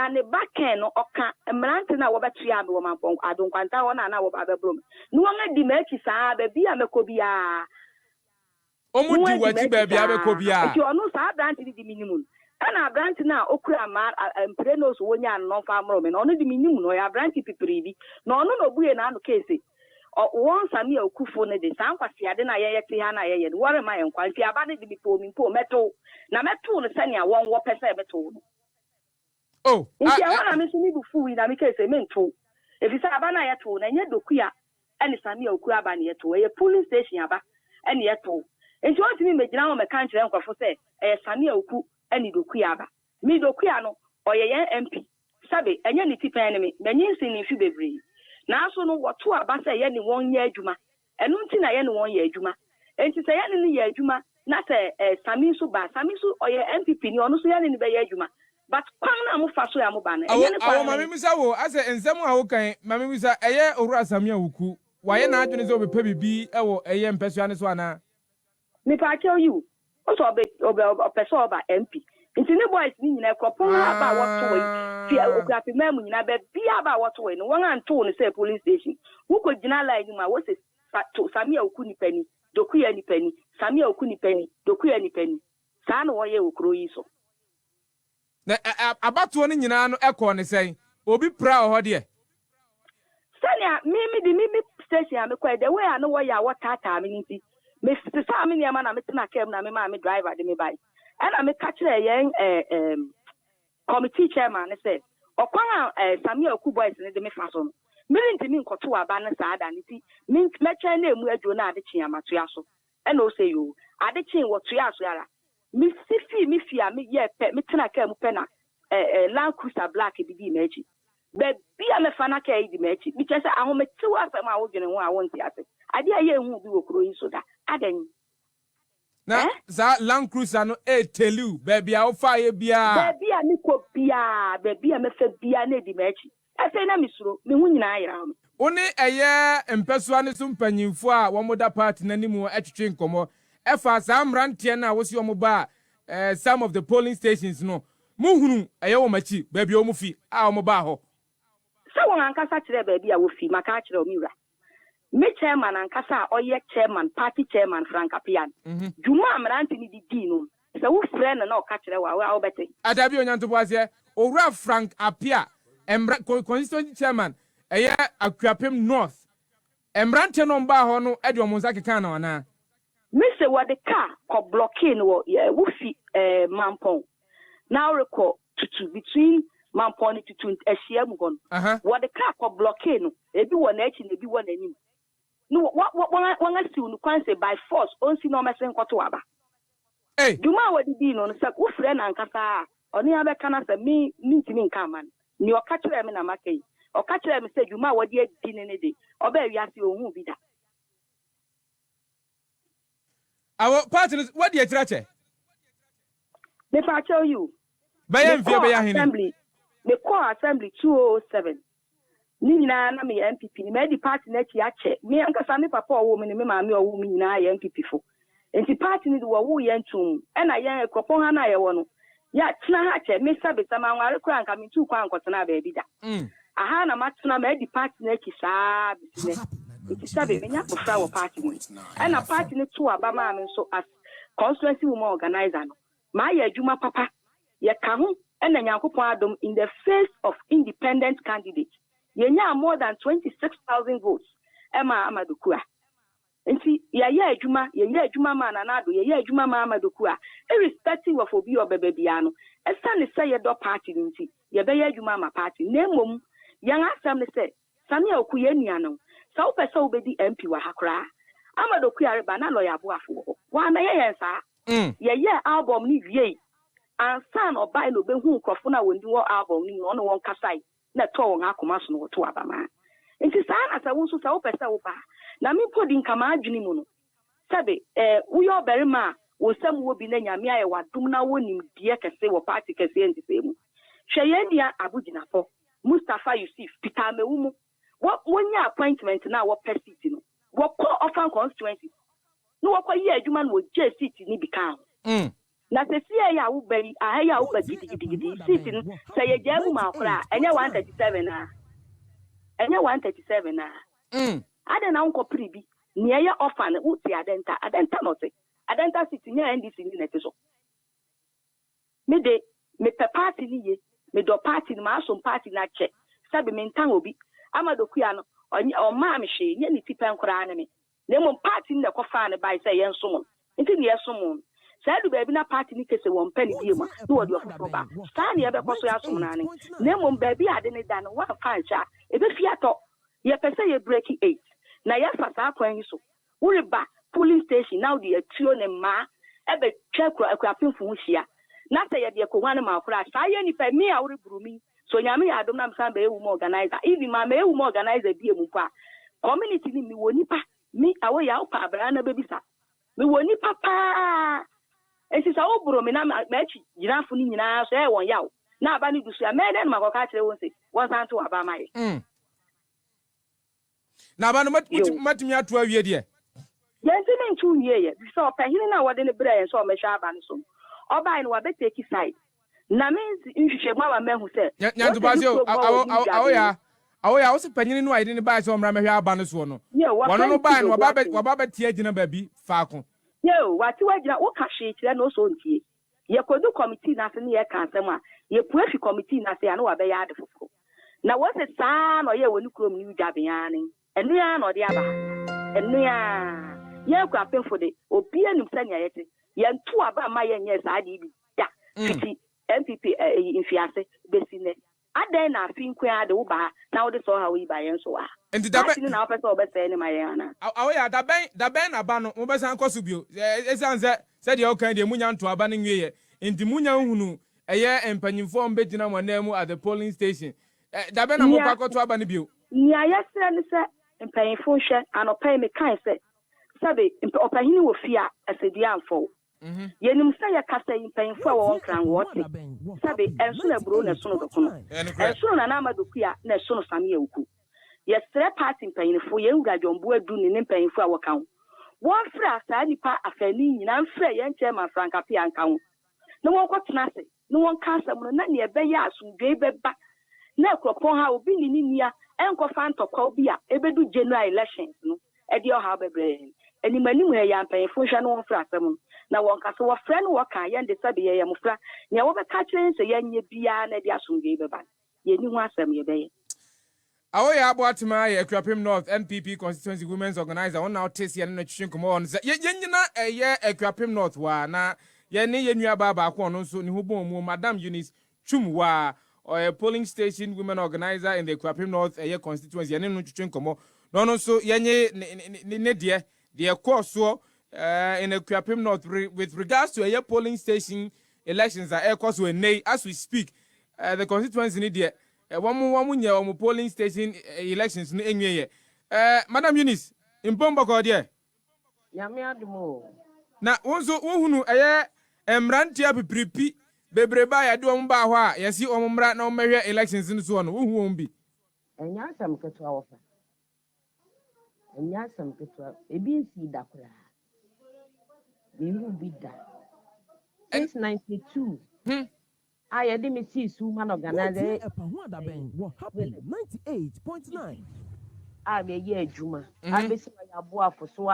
na ne back no oka mrante na wo betu ya be wo mampon adonkwanta wo na wo ba bebrom no won di maki saa ba bia mekobia Omudi wati ba bia mekobia enti ono saa brante di minimum ana brante na okura ma emprenos wonya no fa amro me no ono di minimum no ya brante pipiri bi no ono no buye na no case won sami okufo ne de san kwase ade na yeye te ha na yeye wore ma yenkwa nti aba ne de bi po mi po meto na meto no sania won wo pese meto no oh nti wana me so ni bu fu na me case mento efisa aba na yeto na nye dokuya ene sami oku aba na yeto e police station aba ene yeto nti won ti mi megina wo me kan kire nkwafo se sami oku ene dokuya aba mi dokuya no oyeye MP sabe enye ni tipa ne me menyin sin ni fi bebre na so no woto aba se ye ni won ye adwuma enu nti na ye ni won ye adwuma enti se ye ni ye adwuma na se sami so oye MPP ni ono so ye ni be ye adwuma but kwan na mo fa so ya mo ba na enye ni kwa awo mami misa wo ase nsemu a wo kan mami misa eye owura sami awuku waye na adwene ze obepa bibi ewo eye mpesua ne so ana me pa tell you also obeso oba MP nti ne boys ni nyina kropon aba woto we fi Akuapem mu nyina be bia ba woto we no won anto no say police station wo ko gina line ma wo se sami awuku ni pani dokuya ni pani sami awuku ni pani dokuya ni pani saa no wo ye okro yi so na abato no nyina no ekọ ne sen obi pra ho de sania mi station am kwa the way I know where ya water me nti me sa me niam na me tena kem na me ma me driver de me buy and I me catch yen committee chairman say okwan Sami Oku boys ne de me fa so no me ntimi nkoto aba na saa da nti me meche na emu adwo na ade kyen amato ya so e na o say yo ade kyen wo to ya so yara me sifi me fia me ye pe me tena kem pe na Land Cruiser black bi di mechi be bia me fa na kai di mechi bi chese ahometi wa asem a wo dwene ho a won ti ase ade aye hu bi wo kro yi so da adan na za Land Cruiser no telu be bia wo fa ye bia be bia ni ko bia be bia me fa bia na di mechi ase na misuro me hu nyina ayira me oni eye empesua ne so mpanyimfo a wo moda party nanimu etwetwe nkomo efa za mrantie na wo si wo ba some of the polling stations no muhunu eye wo machi ba bia wo mu fi a wo ba ho sa won ankasa kire ba bia wo fi maka kire o miura me chairman ankasa oye chairman party chairman Frank Apian juma amranti ni di no se wo frɛ na o ka kire wa wo bete adabi onyanto boase owura Frank Apia constituency chairman eye Akuapem North emrante no mba ho no e de omonsa keka na wana me se wo de car ko blocking wo wo fi mampon now record to between mampon to ehia mu gon wo de car ko blocking no ebi wo na echi na ebi wo na nim no won asiu no kwan say by force onsi no mesen kwoto aba duma wo di no say wo frɛ na nkasa oni abeka na say mi ntimi nka man ni o ka kire me na makai o ka kire me say duma wo di adi ne de oba wiase ohun bi da awo party what dey trache me pa tell you bayan fie bayan hini assembly me call assembly 207 ni nyina na me NPP ni me di party na chi ache me ankasa me papa owo me ni me maame owo me nyina ya NPP fo enti party ni wo wo ye ntum e na ye ekropon ha na ye wo no ya tena ha che me sabe sama nware kura nka me tu kwa nkotena ba bi da aha na matena me di party na chi saa bisine enti sabe me nya kofra wo party ni e na party ni tu aba ma me so as constituency woman organizer no ma ya adwuma papa ye ka ho e na nyankopon adom in the face of independent candidates yenya more than 26,000 votes ema amadokua enti ye adwuma ma na nado ye adwuma ma amadokua irrespective of obi obebe bia no esane say ye do party nti ye be ye adwuma ma party nemom yan asem ne say Sami Oku ye nuano sa wo pese obedi MP wa hakra amadokua reba na lawyer boafo wa na ye yensa ye album ni wie ansan obai no behu nkrofo na wondi wo album ni no won kasai na to won akoma so no to abama nti saa na sa wo so sa wo pese wo ba na mi podi nkama adwini mu no sabe uyo berima wo sam wo bi na nyame aye wadum na wonim die kese wo party kese ntise mu hweye dia abuginapo Mustafa Yusuf Peter Mewumu wonya appointment na wo seat no wo call offer constituency no wo kwa ye adwuma no wo je seat ni bi kan na se sie ya wo bari a ya wo ba gidi seat no say ye jamu ma kora enye 137 na enye 137 na ade na nko pribi ni eye offer na uti adenta no se adenta seat nya NDC ni na te so me de me pe party ni ye me do party ni ma so party na che sabe me ntan obi amadokuya no o ma me hwe nye ni tipa nkora na me na mo party ni na kofa na bai say yen so mo nti ni yeso Sadu baby na party ni kese won penny diema no wodi ofofo ba sta na ye be koso ya so na ne na mum baby ade ne da no wa fan cha e be fiato ye pese ye breaking 8 na ye fa sa kwan yi so wuri ba police station now the atuo ne ma e be twakura Akuapem hu hia na say ye de ko hwan ma akura sa ye ni pa mi a wuri burumi so nyame ya adom na msan ba ewu mo organizer even ma ewu mo organizer bi emu pa community ni mi woni pa mi awo ya upa abra na bebisa mi woni papa esi sa oburo me na machi girafo ni nyina so e won yaw na aba ni dusu ya me den makoka kire won se won san to aba mai na aba no matimi ato awie de yenzi ni ntu wie ye so opahini na wode ne bra ye so o mehwa aba no so oba ni wa be take side na me nhwehwe ma ba mehu se nyanto ba se awoya wo se panyini no ayde ne ba se o mra mehwa aba no so no wono no ba no wa ba tie agina ba bi faako Yo, wati wajina ukashi chile no so ntie. Ye kodu committee na se ne ye kan sema. Ye puefi committee na se anu wa be ya de fufu. Na wo se saa no ye woni krom ni udwabe yani. Enu ya no de aba. Enu ya. Ye Akuapem for de obi anim sanya yete. Ye ntu aba ma ye nye saa de bi. Ya. Fiti NPP infiase besine. Aden na afi nkwa de wo ba na wo de so ha wo ba yen so wa. Enti dabe na opese obese ni ma yen na. Awoya daben na ba no mo be san koso bio. Esanze se de o kan de munya nto aba ne nwie enti munya hunu eye empanyimfo mbegina monam at the polling station. Daben na mo kwakoto aba ne bio. Ni ayesre ni se empanyimfo hwe anopai me kan se sabe opahini wo fia asedi amfo. Yenim say ya kasa impanyimfo wo nkran wote sabe enso na bro na so no dokono enso na na amadokuya na so no same yewuku yesre party impanyimfo ye ugadwombo adu ne impanyimfo a wokan won fra sa nipa afani nyina mfra ye nche ma franka pia nkan na won kwotena se na won kansa mu na ne ebe ya asundwe beba na Akuapem ha obi ni nia enkofa ntokwa obi a ebedu general elections no e di o ha bebre enimani mu ya mpanyimfo hwa no won fra asem na won kase wo fra no woka ye nde sabe ye mu fra ne wo be ka kire nse ye nye bia na di asundwe beba ye ni hu asem ye be Awoya aboatema ye Akuapem North NPP constituency women's organizer on now tese ye no twetwe komo on ye nyina eye Akuapem North wa na ye ne ye nua baba ko no nso ne ho bom mu Madam Eunice Chumwa or polling station women organizer in the Akuapem North eye constituency ye ne no twetwe komo no nso ye ne de course so in Akuapem North with regards to eye polling station elections are course we nay as we speak the constituency need there one nya polling station elections no enwie Madam Eunice impomba ko de yame adumo na wonso wohunu emranti apipripi bebreba ya de omba ho a yesi omumra na omehwe elections no so no wohu ombi enya asam ketwa wofa enya asam ketwa ebi nsi dakura bihu bida 692 I didn't see Suman organizer. 98.9. I be ye Juma. I be say my boy for so